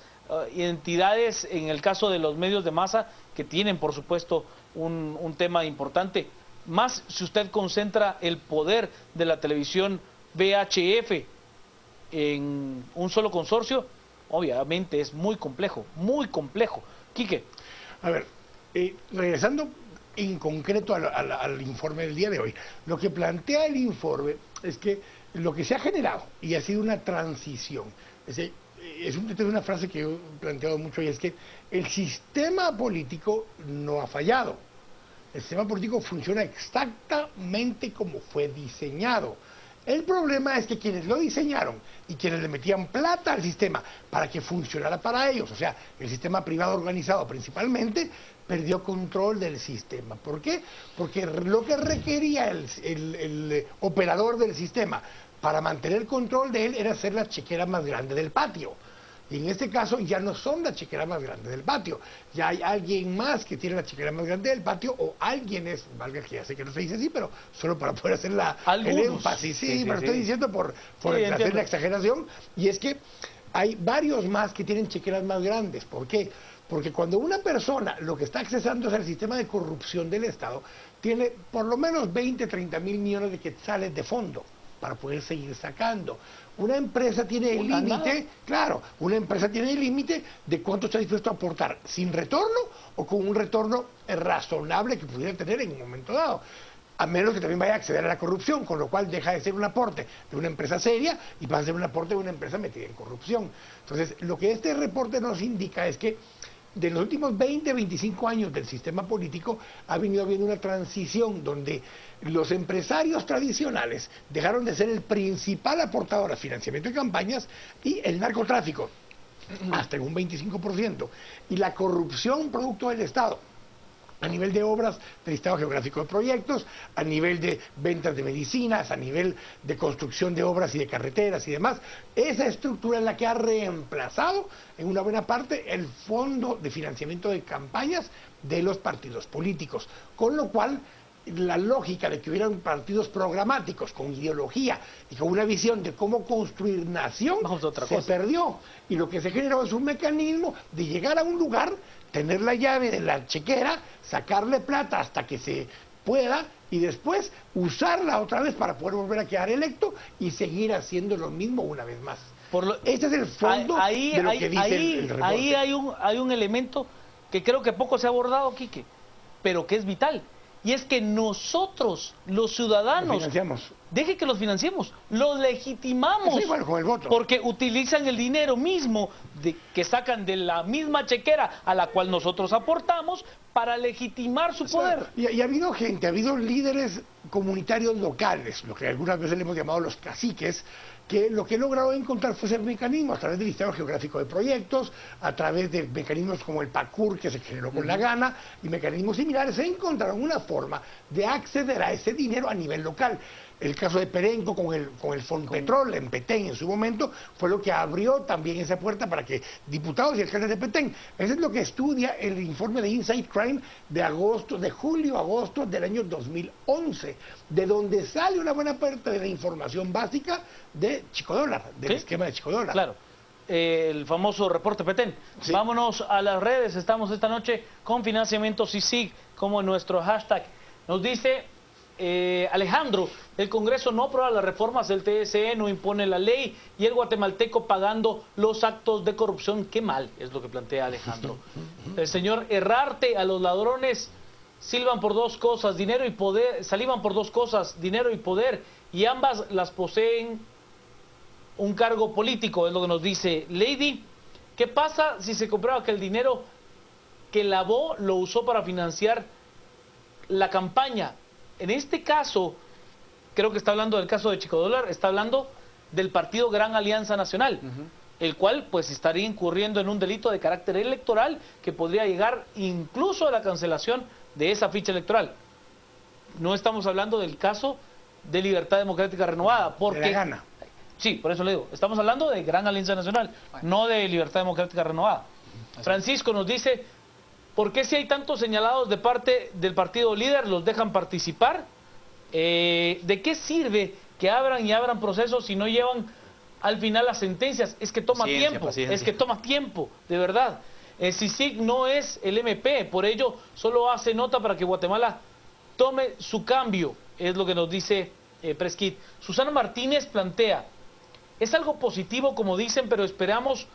entidades en el caso de los medios de masa que tienen, por supuesto, un tema importante. Más si usted concentra el poder de la televisión VHF en un solo consorcio, obviamente es muy complejo, muy complejo. Quique. A ver, regresando en concreto al informe del día de hoy, lo que plantea el informe es que lo que se ha generado, y ha sido una transición, es una frase que yo he planteado mucho, y es que el sistema político no ha fallado. El sistema político funciona exactamente como fue diseñado. El problema es que quienes lo diseñaron y quienes le metían plata al sistema para que funcionara para ellos, o sea, el sistema privado organizado principalmente, perdió control del sistema. ¿Por qué? Porque lo que requería el operador del sistema para mantener control de él era ser la chequera más grande del patio. Y en este caso ya no son la chequera más grande del patio, ya hay alguien más que tiene la chequera más grande del patio, o alguien es, valga que ya sé que no se dice así, pero solo para poder hacer el énfasis, sí, pero estoy diciendo por hacer la exageración, y es que hay varios más que tienen chequeras más grandes. ¿Por qué? Porque cuando una persona lo que está accesando es el sistema de corrupción del Estado, tiene por lo menos 20, 30 mil millones de quetzales de fondo para poder seguir sacando. Una empresa tiene el límite, claro, una empresa tiene el límite de cuánto está dispuesto a aportar, sin retorno o con un retorno razonable que pudiera tener en un momento dado, a menos que también vaya a acceder a la corrupción, con lo cual deja de ser un aporte de una empresa seria y pasa a ser un aporte de una empresa metida en corrupción. Entonces, lo que este reporte nos indica es que de los últimos 20, 25 años del sistema político ha venido habiendo una transición donde los empresarios tradicionales dejaron de ser el principal aportador a financiamiento de campañas y el narcotráfico hasta en un 25%, y la corrupción producto del Estado a nivel de obras del Listado Geográfico de Proyectos, a nivel de ventas de medicinas, a nivel de construcción de obras y de carreteras y demás. Esa estructura es la que ha reemplazado en una buena parte el fondo de financiamiento de campañas de los partidos políticos, con lo cual la lógica de que hubieran partidos programáticos con ideología y con una visión de cómo construir nación se perdió, y lo que se generó es un mecanismo de llegar a un lugar, tener la llave de la chequera, sacarle plata hasta que se pueda y después usarla otra vez para poder volver a quedar electo y seguir haciendo lo mismo una vez más. Este es el fondo de lo que dice el reporte. Ahí hay un elemento que creo que poco se ha abordado, Quique, pero que es vital. Y es que nosotros, los ciudadanos, deje que los financiemos, los legitimamos. Es igual con el voto. Porque utilizan el dinero mismo que sacan de la misma chequera a la cual nosotros aportamos para legitimar su poder. Y ha habido gente, ha habido líderes comunitarios locales, lo que algunas veces le hemos llamado los caciques, que lo que he logrado encontrar fue ese mecanismo a través del Listado Geográfico de Proyectos, a través de mecanismos como el PACUR que se generó con la Gana y mecanismos similares, se encontraron una forma de acceder a ese dinero a nivel local. El caso de Perenco con el Fonpetrol en Petén en su momento fue lo que abrió también esa puerta para que diputados y alcaldes de Petén. Eso es lo que estudia el informe de Inside Crime de julio-agosto del año 2011, de donde sale una buena parte de la información básica de Chicodólar, del esquema de Chicodólar. Claro. El famoso reporte Petén. Sí. Vámonos a las redes. Estamos esta noche con Financiamiento CICIG como en nuestro hashtag. Nos dice Alejandro, el Congreso no aprueba las reformas, el TSE no impone la ley y el guatemalteco pagando los actos de corrupción. Qué mal, es lo que plantea Alejandro. El señor Herrarte, a los ladrones salivan por dos cosas, dinero y poder, y ambas las poseen un cargo político, es lo que nos dice Lady. ¿Qué pasa si se comprueba que el dinero que lavó lo usó para financiar la campaña? En este caso, creo que está hablando del caso de Chico Dólar, está hablando del partido Gran Alianza Nacional, el cual pues estaría incurriendo en un delito de carácter electoral que podría llegar incluso a la cancelación de esa ficha electoral. No estamos hablando del caso de Libertad Democrática Renovada, porque... De la Gana. Sí, por eso le digo, estamos hablando de Gran Alianza Nacional, no de Libertad Democrática Renovada. Francisco nos dice... ¿Por qué si hay tantos señalados de parte del partido líder los dejan participar? ¿De qué sirve que abran procesos si no llevan al final las sentencias? Es que toma tiempo, de verdad. El CICIG no es el MP, por ello solo hace nota para que Guatemala tome su cambio, es lo que nos dice Presquit. Susana Martínez plantea, es algo positivo como dicen, pero esperamos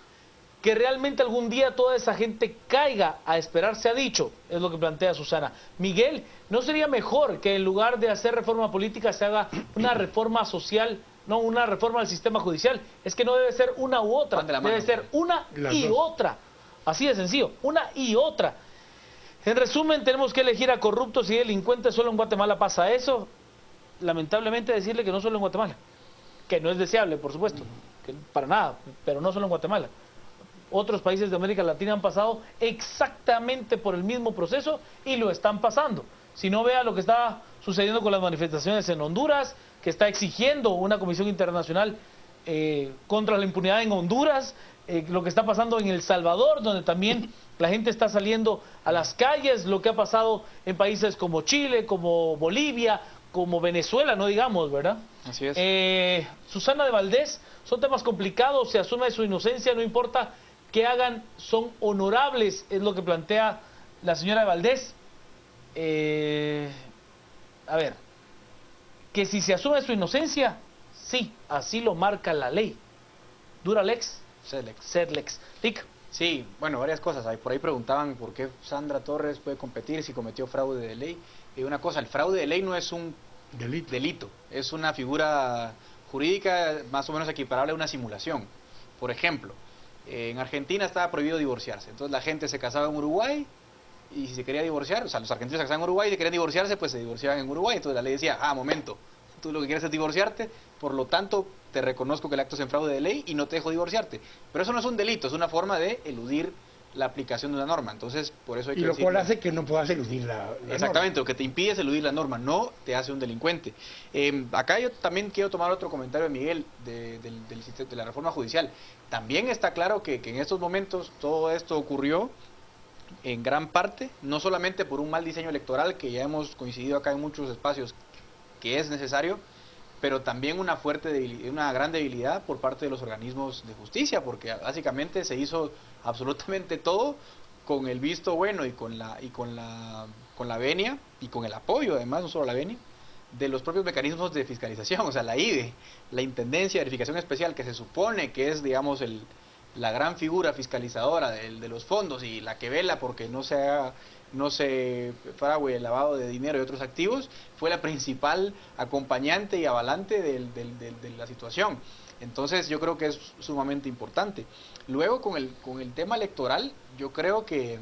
que realmente algún día toda esa gente caiga, a esperar se ha dicho, es lo que plantea Susana. Miguel, ¿no sería mejor que en lugar de hacer reforma política se haga una reforma social, no una reforma del sistema judicial? Es que no debe ser una u otra, debe ser una y otra. Así de sencillo, una y otra. En resumen, tenemos que elegir a corruptos y delincuentes. Solo en Guatemala pasa eso. Lamentablemente decirle que no solo en Guatemala, que no es deseable, por supuesto, que para nada, pero no solo en Guatemala. Otros países de América Latina han pasado exactamente por el mismo proceso y lo están pasando. Si no, vea lo que está sucediendo con las manifestaciones en Honduras, que está exigiendo una comisión internacional contra la impunidad en Honduras, lo que está pasando en El Salvador, donde también la gente está saliendo a las calles, lo que ha pasado en países como Chile, como Bolivia, como Venezuela, no digamos, ¿verdad? Así es. Susana de Valdés, son temas complicados, se asume su inocencia, no importa que hagan, son honorables, es lo que plantea la señora de Valdés. A ver, que si se asume su inocencia, sí, así lo marca la ley. Dura lex, sed lex. Tic. Sí, bueno, varias cosas. Por ahí preguntaban por qué Sandra Torres puede competir si cometió fraude de ley. Una cosa, el fraude de ley no es un delito, es una figura jurídica más o menos equiparable a una simulación. Por ejemplo, en Argentina estaba prohibido divorciarse, entonces la gente se casaba en Uruguay y si se quería divorciar, o sea, los argentinos se casaban en Uruguay y si querían divorciarse, pues se divorciaban en Uruguay. Entonces la ley decía, momento, tú lo que quieres es divorciarte, por lo tanto te reconozco que el acto es en fraude de ley y no te dejo divorciarte. Pero eso no es un delito, es una forma de eludir la aplicación de una norma. Entonces, por eso hay que decir... Y lo cual hace que no puedas eludir la exactamente, norma. Lo que te impide es eludir la norma, no te hace un delincuente. Acá yo también quiero tomar otro comentario de Miguel, de la reforma judicial. También está claro que en estos momentos todo esto ocurrió en gran parte, no solamente por un mal diseño electoral, que ya hemos coincidido acá en muchos espacios, que es necesario, pero también una gran debilidad por parte de los organismos de justicia, porque básicamente se hizo absolutamente todo con el visto bueno y con la venia y con el apoyo, además, no solo la venia, de los propios mecanismos de fiscalización, o sea, la IDE, la Intendencia de Verificación Especial, que se supone que es, digamos, la gran figura fiscalizadora de los fondos y la que vela porque no se fraude el lavado de dinero y otros activos, fue la principal acompañante y avalante de la situación. Entonces yo creo que es sumamente importante. Luego con el tema electoral, yo creo que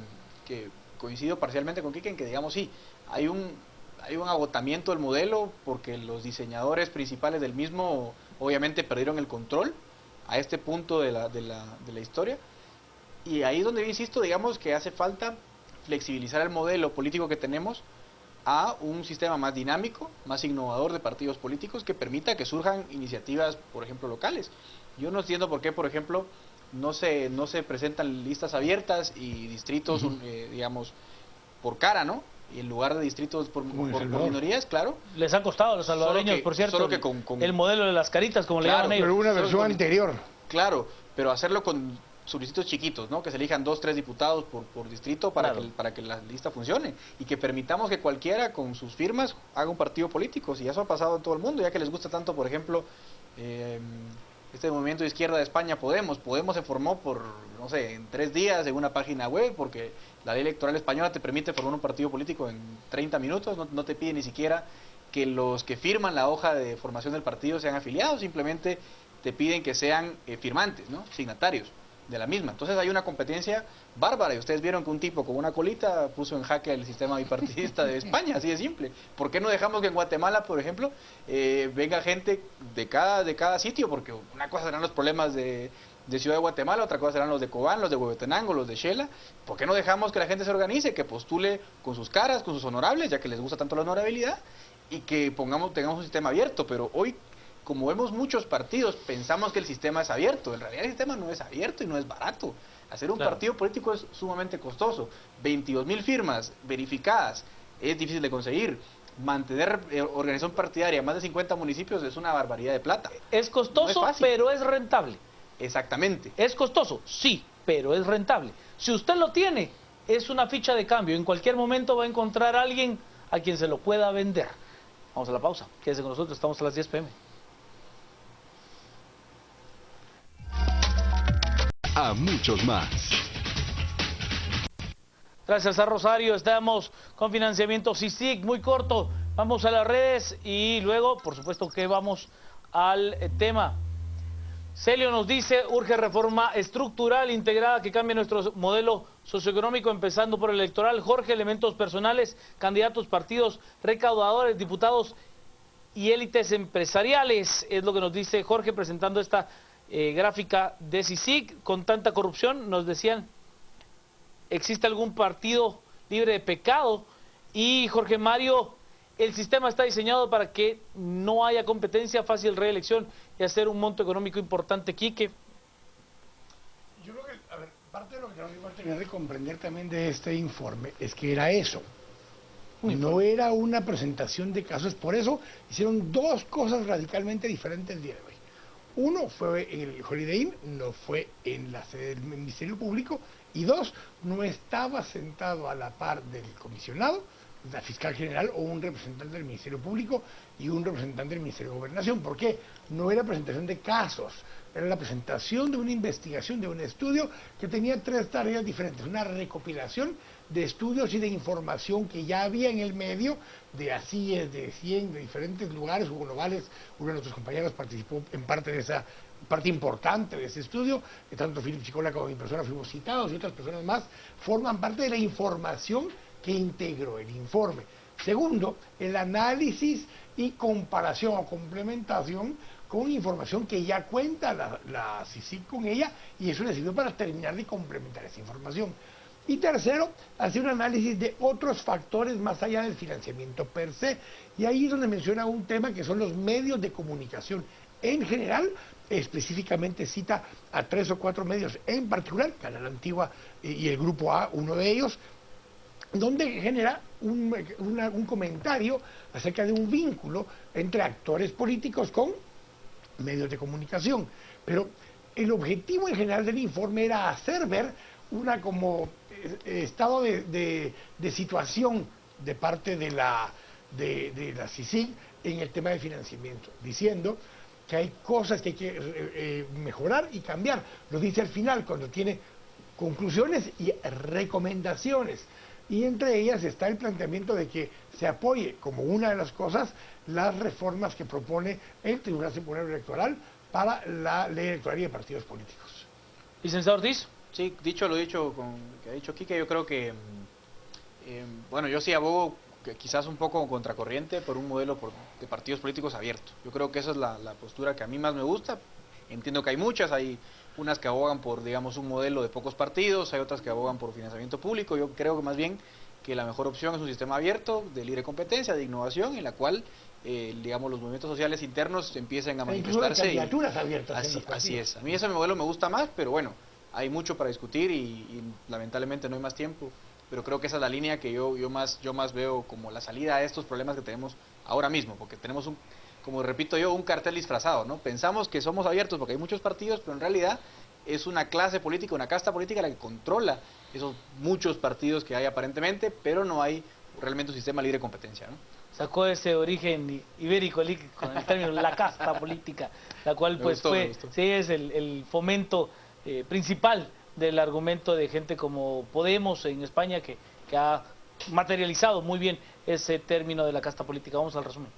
coincido parcialmente con Kike en que, digamos, sí, hay un agotamiento del modelo porque los diseñadores principales del mismo obviamente perdieron el control a este punto de la historia, y ahí es donde yo insisto, digamos, que hace falta flexibilizar el modelo político que tenemos a un sistema más dinámico, más innovador de partidos políticos que permita que surjan iniciativas, por ejemplo, locales. Yo no entiendo por qué, por ejemplo, no se presentan listas abiertas y distritos, digamos, por cara, ¿no? Y en lugar de distritos por minorías, claro. Les ha costado a los salvadoreños, por cierto, solo que el modelo de las caritas, como le llaman ellos. Pero una versión anterior. Claro, pero hacerlo con solicitudes chiquitos, ¿no? Que se elijan 2, 3 diputados por distrito para, Claro. para que la lista funcione y que permitamos que cualquiera con sus firmas haga un partido político. Si eso ha pasado en todo el mundo, ya que les gusta tanto, por ejemplo, este movimiento de izquierda de España, Podemos se formó por, no sé, en 3 días en una página web, porque la ley electoral española te permite formar un partido político en 30 minutos, no te pide ni siquiera que los que firman la hoja de formación del partido sean afiliados, simplemente te piden que sean firmantes, ¿no? Signatarios de la misma. Entonces hay una competencia bárbara y ustedes vieron que un tipo con una colita puso en jaque el sistema bipartidista de España, así de simple. ¿Por qué no dejamos que en Guatemala, por ejemplo, venga gente de cada sitio? Porque una cosa serán los problemas de Ciudad de Guatemala, otra cosa serán los de Cobán, los de Huehuetenango, los de Xela. ¿Por qué no dejamos que la gente se organice, que postule con sus caras, con sus honorables, ya que les gusta tanto la honorabilidad, y que tengamos un sistema abierto? Pero hoy, como vemos muchos partidos, pensamos que el sistema es abierto. En realidad el sistema no es abierto y no es barato. Hacer un partido político es sumamente costoso. 22.000 firmas verificadas es difícil de conseguir. Mantener organización partidaria en más de 50 municipios es una barbaridad de plata. Es costoso, No es fácil. pero es rentable. Exactamente. Es costoso, sí, pero es rentable. Si usted lo tiene, es una ficha de cambio. En cualquier momento va a encontrar a alguien a quien se lo pueda vender. Vamos a la pausa. Quédese con nosotros, estamos a las 10 p.m. A muchos más. Gracias a Rosario, estamos con financiamiento CICIG, muy corto. Vamos a las redes y luego, por supuesto, que vamos al tema. Celio nos dice, urge reforma estructural integrada que cambie nuestro modelo socioeconómico, empezando por el electoral. Jorge, elementos personales, candidatos, partidos, recaudadores, diputados y élites empresariales. Es lo que nos dice Jorge presentando esta gráfica de CICIG. Con tanta corrupción, nos decían, ¿existe algún partido libre de pecado? Y Jorge Mario, el sistema está diseñado para que no haya competencia, fácil reelección y hacer un monto económico importante. Quique. Yo creo que, a ver, parte de lo que tenemos que tener de comprender también de este informe es que era eso. No era una presentación de casos, por eso hicieron dos cosas radicalmente diferentes el día de hoy. Uno fue en el Holiday Inn, no fue en la sede del Ministerio Público, y dos, no estaba sentado a la par del comisionado, la fiscal general o un representante del Ministerio Público y un representante del Ministerio de Gobernación. ¿Por qué? No era presentación de casos, era la presentación de una investigación, de un estudio que tenía 3 tareas diferentes. Una recopilación de estudios y de información que ya había en el medio, de ACIES, de 100, de diferentes lugares. Hugo Novales, uno de nuestros compañeros, participó en parte de esa parte importante de ese estudio, que tanto Philip Chicola como mi persona fuimos citados y otras personas más, forman parte de la información que integró el informe. Segundo, el análisis y comparación o complementación con información que ya cuenta la CICIG con ella, y eso le sirvió para terminar de complementar esa información. Y tercero, hacer un análisis de otros factores más allá del financiamiento per se, y ahí es donde menciona un tema que son los medios de comunicación en general. Específicamente cita a 3 o 4 medios en particular, Canal Antigua y el Grupo A, uno de ellos, donde genera un comentario acerca de un vínculo entre actores políticos con medios de comunicación. Pero el objetivo en general del informe era hacer ver una como estado de situación de parte de la CICIG en el tema de financiamiento, diciendo que hay cosas que hay que mejorar y cambiar. Lo dice al final, cuando tiene conclusiones y recomendaciones. Y entre ellas está el planteamiento de que se apoye como una de las cosas las reformas que propone el Tribunal Supremo Electoral para la ley electoral y de partidos políticos. Licenciado Ortiz. Sí, dicho lo dicho, que ha dicho Quique, yo creo que, bueno, yo sí abogo que quizás un poco contracorriente por un modelo de partidos políticos abiertos. Yo creo que esa es la postura que a mí más me gusta. Entiendo que hay muchas, hay unas que abogan por, digamos, un modelo de pocos partidos, hay otras que abogan por financiamiento público. Yo creo que más bien que la mejor opción es un sistema abierto, de libre competencia, de innovación, en la cual, digamos, los movimientos sociales internos empiecen a manifestarse. Incluso candidaturas abiertas. Así es. A mí ese modelo me gusta más, pero bueno, hay mucho para discutir y lamentablemente no hay más tiempo. Pero creo que esa es la línea que yo más veo como la salida a estos problemas que tenemos ahora mismo, porque tenemos como repito yo, un cartel disfrazado, ¿no? Pensamos que somos abiertos porque hay muchos partidos, pero en realidad es una clase política, una casta política la que controla esos muchos partidos que hay aparentemente, pero no hay realmente un sistema libre de competencia, ¿no? Sacó ese origen ibérico con el término la casta política, la cual pues me gustó. sí es el fomento principal del argumento de gente como Podemos en España que ha materializado muy bien ese término de la casta política. Vamos al resumen.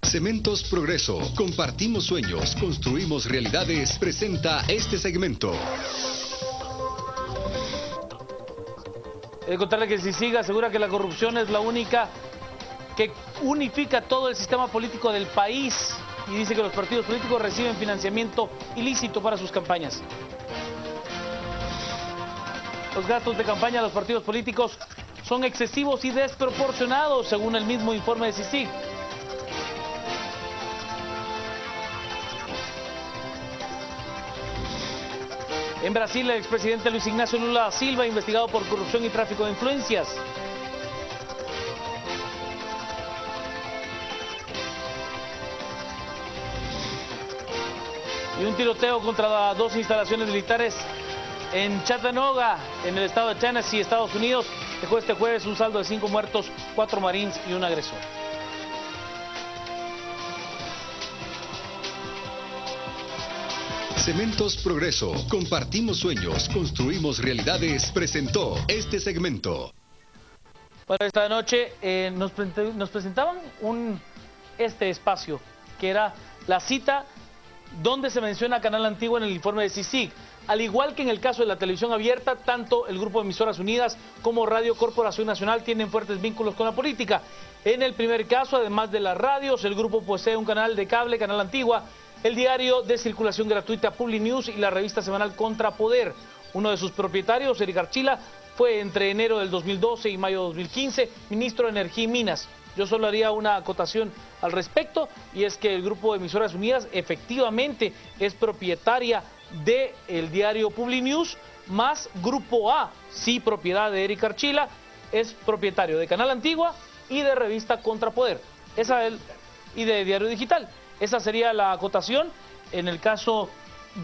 Cementos Progreso. Compartimos sueños, construimos realidades. Presenta este segmento. He de contarle que el CICIG asegura que la corrupción es la única que unifica todo el sistema político del país y dice que los partidos políticos reciben financiamiento ilícito para sus campañas. Los gastos de campaña de los partidos políticos son excesivos y desproporcionados, según el mismo informe de CICIG. En Brasil, el expresidente Luis Ignacio Lula da Silva, investigado por corrupción y tráfico de influencias. Y un tiroteo contra dos instalaciones militares en Chattanooga, en el estado de Tennessee, Estados Unidos, dejó este jueves un saldo de 5 muertos, 4 marines y un agresor. Cementos Progreso. Compartimos sueños, construimos realidades. Presentó este segmento. Bueno, esta noche nos presentaban este espacio, que era la cita donde se menciona Canal Antigua en el informe de CICIG. Al igual que en el caso de la televisión abierta, tanto el Grupo de Emisoras Unidas como Radio Corporación Nacional tienen fuertes vínculos con la política. En el primer caso, además de las radios, el grupo posee un canal de cable, Canal Antigua, el diario de circulación gratuita Publinews y la revista semanal Contrapoder. Uno de sus propietarios, Eric Archila, fue entre enero del 2012 y mayo de 2015 ministro de Energía y Minas. Yo solo haría una acotación al respecto, y es que el Grupo de Emisoras Unidas efectivamente es propietaria del diario Publinews, más Grupo A, sí propiedad de Eric Archila, es propietario de Canal Antigua y de revista Contrapoder, y de Diario Digital. Esa sería la acotación. En el caso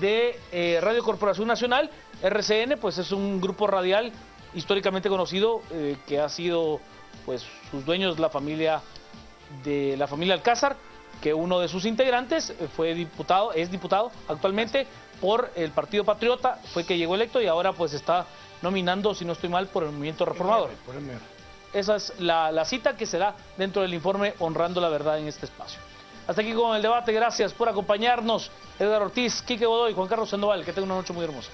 de Radio Corporación Nacional, RCN, pues es un grupo radial históricamente conocido, que ha sido, pues, sus dueños la familia Alcázar, que uno de sus integrantes es diputado actualmente por el Partido Patriota, fue que llegó electo y ahora pues está nominando, si no estoy mal, por el Movimiento Reformador. Esa es la cita que se da dentro del informe Honrando la Verdad en este espacio. Hasta aquí con el debate, gracias por acompañarnos. Edgar Ortiz, Quique Godoy, Juan Carlos Sandoval, que tengan una noche muy hermosa.